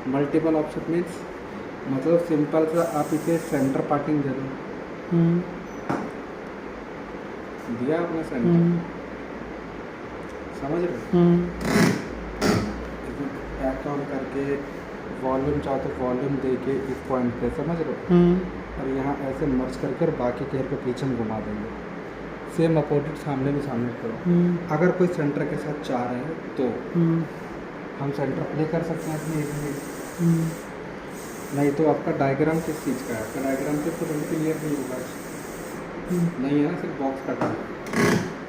Multiple option means मतलब simple सा आप इसे सेंटर पार्टिंग दे दो। दिया आपने सेंटर, समझ रहे? बैक ऑन करके वॉल्यूम चाहो तो वॉल्यूम दे के इस पॉइंट पे, समझ रहे हो? और यहाँ ऐसे मर्ज करके और बाकी घेर को पीछे में घुमा देंगे। सेम अपोजिट सामने भी सामने करो। अगर कोई सेंटर के साथ चाह रहे हैं तो हम सेंटर प्ले कर सकते हैं अपनी एक, नहीं तो आपका डायग्राम किस चीज़ का है? आपका डायग्राम तो तुरंत क्लियर नहीं होगा, नहीं है ना, सिर्फ बॉक्स कटा है,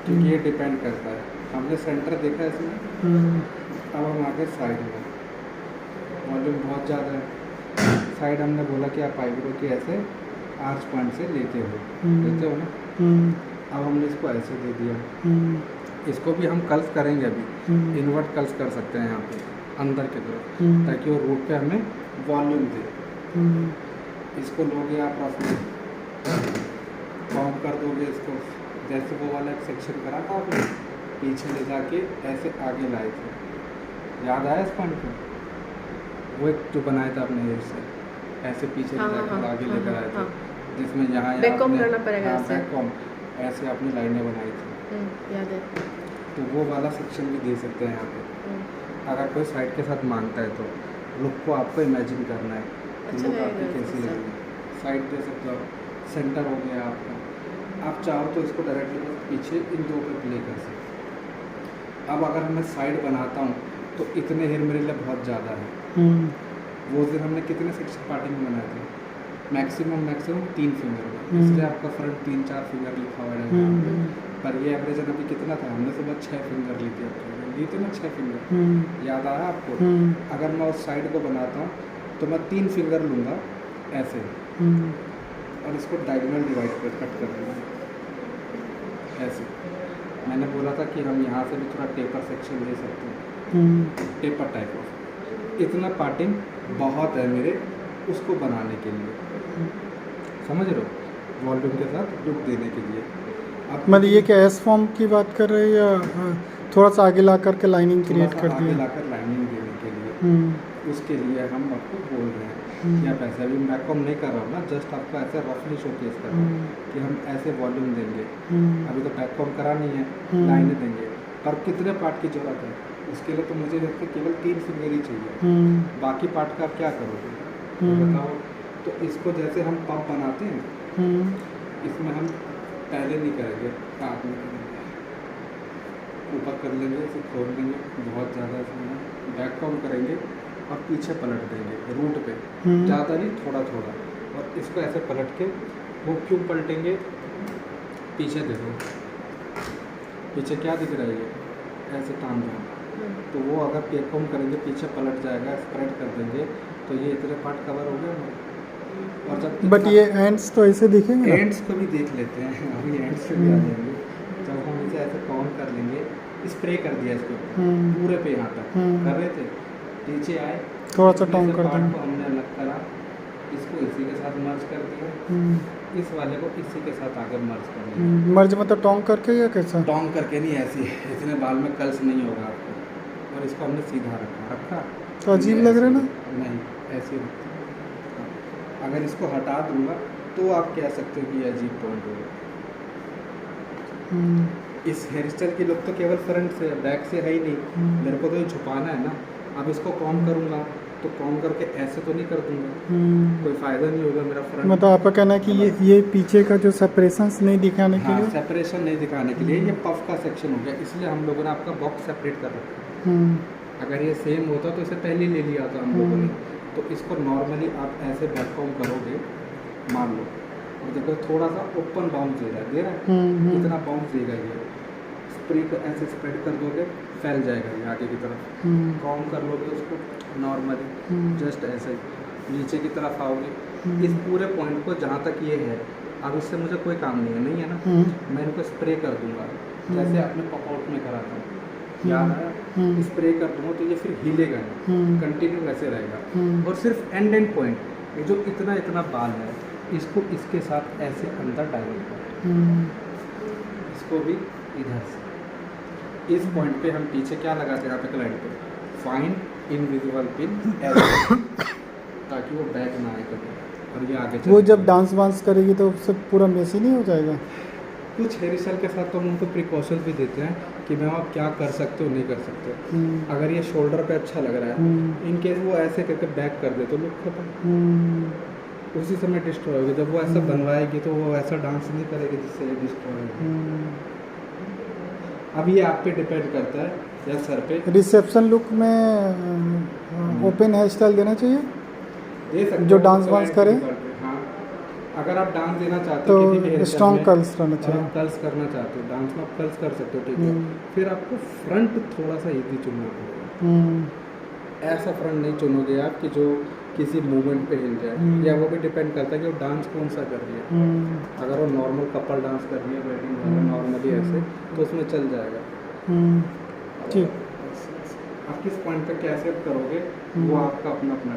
क्योंकि ये डिपेंड करता है। हमने सेंटर देखा है इसमें। अब हम आगे साइड में, वॉल्यूम बहुत ज़्यादा है, साइड हमने बोला कि आप आईब्रो के ऐसे आर्च पॉइंट से लेते हो ना। अब हमने इसको ऐसे दे दिया। इसको भी हम कल्स करेंगे अभी, इन्वर्ट कल्स कर सकते हैं यहाँ पे अंदर की तरफ, ताकि वो रूट पे हमें वॉल्यूम दे। इसको लोगे आप रफली फॉर्म कर दोगे इसको, जैसे वो वाला एक सेक्शन करा था आपने, पीछे ले जाके ऐसे आगे लाए थे, याद आया इस पॉइंट को? वो एक जो बनाया था आपने हेयर से ऐसे पीछे ले जाकर आगे लेकर आए थे, जिसमें यहाँ बैककॉम करना पड़ेगा, बैककॉम ऐसे आपने लाइनें बनाई थी, याद है। तो वो वाला सेक्शन भी दे सकते हैं यहाँ पे। अगर कोई साइड के साथ मांगता है तो लुक को आपको इमेजिन करना है कि अच्छा लुक आपकी लगेगा कैसी इसके लगेगी। साइड दे सकते हो, सेंटर हो गया आपका। आप चाहो तो इसको डायरेक्टली पीछे इन दो पे प्ले कर सकते। अब अगर मैं साइड बनाता हूँ तो इतने हेयर मेरे लिए बहुत ज़्यादा है। वो दिन हमने कितने सेक्शन पार्टिंग में बनाए थे? मैक्सिमम 3 फिंगर में, इसलिए आपका फ्रंट 3-4 फिंगर लिखा हुआ है। पर ये एवरेज अभी कितना था? हमने सुबह 6 फिंगर ली थी, ली थी ना 6 फिंगर, याद आया आपको? अगर मैं उस साइड को बनाता हूँ तो मैं 3 फिंगर लूँगा ऐसे, और इसको डायगोनल डिवाइड कर कट कर दूँगा ऐसे। मैंने बोला था कि हम यहाँ से भी थोड़ा टेपर सेक्शन ले सकते हैं, टेपर टाइप ऑफ। इतना पार्टिंग बहुत है मेरे उसको बनाने के लिए, समझ रहे हो? वॉल्यूम के साथ लुक देने के लिए। अब मतलब ये क्या एस फॉर्म की बात कर रहे हैं या थोड़ा सा आगे ला करके लाइनिंग क्रिएट कर आगे दिया? लाकर लाइनिंग देने के लिए, उसके लिए हम आपको बोल रहे हैं कि आप ऐसे, अभी बैककॉम नहीं कर रहा हूँ ना, जस्ट आपको ऐसे रफली शोकेस कर रहा हूँ कि हम ऐसे वॉल्यूम देंगे। अभी तो बैककॉम करा नहीं है, लाइनें देंगे। पर कितने पार्ट की जरूरत है? उसके लिए तो मुझे केवल 3 फिंगर ही चाहिए। बाकी पार्ट का आप क्या करोगे बताओ? तो इसको जैसे हम पब बनाते हैं, इसमें हम पहले नहीं करेंगे, हाथ में करेंगे, ऊपर कर लेंगे, इसे खोल देंगे बहुत ज़्यादा, इसमें बैक काउंट करेंगे और पीछे पलट देंगे रूट पे, ज़्यादा नहीं, थोड़ा थोड़ा। और इसको ऐसे पलट के, वो क्यों पलटेंगे? पीछे देखो, पीछे क्या दिख रहा है? ये ऐसे टांग रहा है, तो वो अगर बैक काउंट करेंगे पीछे पलट जाएगा, स्प्रेड कर देंगे तो ये इतने पार्ट कवर हो गया हमारा। और जब बट ये एंड्स तो ऐसे दिखेंगे ना? एंड्स को भी देख लेते हैं, अभी एंड्स पे भी आ जाएंगे। जब हम इसे ऐसे काउंट कर लेंगे, स्प्रे कर दिया इसके ऊपर पूरे पे, यहाँ तक कर रहे थे, नीचे आए थोड़ा सा टाउन कर पार्ट देंगे, को हमने अलग करा, इसको इसी के साथ मर्ज कर दिया, इस वाले को इसी के साथ आगे मर्ज कर दिया। मर्ज मतलब टोंग करके या कैसा? टोंग करके नहीं, ऐसे इतने बाल में कल्स नहीं होगा आपको। और इसको हमने सीधा रखा तो अजीब लग रहा है ना? नहीं, ऐसे रखते। अगर इसको हटा दूंगा तो आप कह सकते हो कि ये अजीब पॉइंट होगा। इस हेयर स्टाइल की लुक तो केवल फ्रंट से, बैक से है ही नहीं। मेरे को तो ये छुपाना है ना। अब इसको कॉम करूंगा तो कॉम करके ऐसे तो नहीं कर दूंगा, कोई फायदा नहीं होगा मेरा फ्रंट। मतलब आपका कहना है कि ये पीछे का जो सेपरेशंस नहीं दिखाने के लिए? सेपरेशन नहीं दिखाने के लिए ये पफ का सेक्शन हो गया, इसलिए हम लोगों ने आपका बॉक्स सेपरेट कर रखा है। अगर ये सेम होता तो इसे पहले ले लिया था हम लोगों ने। तो इसको नॉर्मली आप ऐसे बैक कॉम करोगे, मान लो, और देखो थोड़ा सा ओपन बाउंस दे रहा है, इतना बाउंस देगा ये, स्प्रे को ऐसे स्प्रेड कर दोगे, फैल जाएगा ये आगे की तरफ। कॉम कर लोगे उसको नॉर्मली, जस्ट ऐसे नीचे की तरफ आओगे, इस पूरे पॉइंट को जहाँ तक ये है, अब इससे मुझे कोई काम नहीं है ना, मैं इनको स्प्रे कर दूंगा जैसे आपने पॉपआउट में करा था, याद आया? स्प्रे कर दूंगा तो ये फिर हिलेगा नहीं, कंटिन्यू वैसे रहेगा। और सिर्फ एंड पॉइंट, ये जो इतना बाल है, इसको इसके साथ ऐसे अंदर डायरेक्ट कर, इसको भी इधर से इस पॉइंट पे हम पीछे क्या लगाते हैं यहाँ पे क्लाइंट पे, फाइन इनविजिबल पिन ऐसे ताकि वो बैक ना आए कभी, और ये आगे वो चले जब जाए। डांस वांस करेगी तो उससे पूरा मेसी नहीं हो जाएगा? कुछ हेयर स्टाइल के साथ तो हम उनको प्रिकॉशन भी देते हैं कि मैम आप क्या कर सकते हो नहीं कर सकते। अगर ये शोल्डर पे अच्छा लग रहा है, इन केस वो ऐसे करके बैक कर दे तो लुक खत्म, उसी समय डिस्ट्रॉय होगी। जब वो ऐसा बनवाएगी तो वो ऐसा डांस नहीं करेगी जिससे ये डिस्ट्रॉय हो। अब ये आप पे डिपेंड करता है या सर पे। रिसेप्शन लुक में ओपन हेयर स्टाइल देना चाहिए दे सकते जो हो, डांस वांस client करे? पे डिपेंड है। हाँ, अगर आप डांस देना चाहते तो हो किसी भी हेयर स्टाइल स्ट्रॉन्ग में, कर्ल्स रहना और आप चाहिए। कर्ल्स करना चाहते हो डांस में, आप कर्ल्स कर सकते हो, ठीक है। फिर आपको फ्रंट थोड़ा सा इजी चुनना पड़ेगा। ऐसा फ्रंट नहीं चुनोगे आप कि जो किसी मूवमेंट पे हिल जाए, या वो भी डिपेंड करता है कि वो डांस कौन सा कर रही है। अगर वो नॉर्मल कपल डांस कर रही है वेडिंग वाला नॉर्मली ऐसे, तो उसमें चल जाएगा। ठीक। आप किस पॉइंट पे कैसे करोगे वो आपका अपना अपना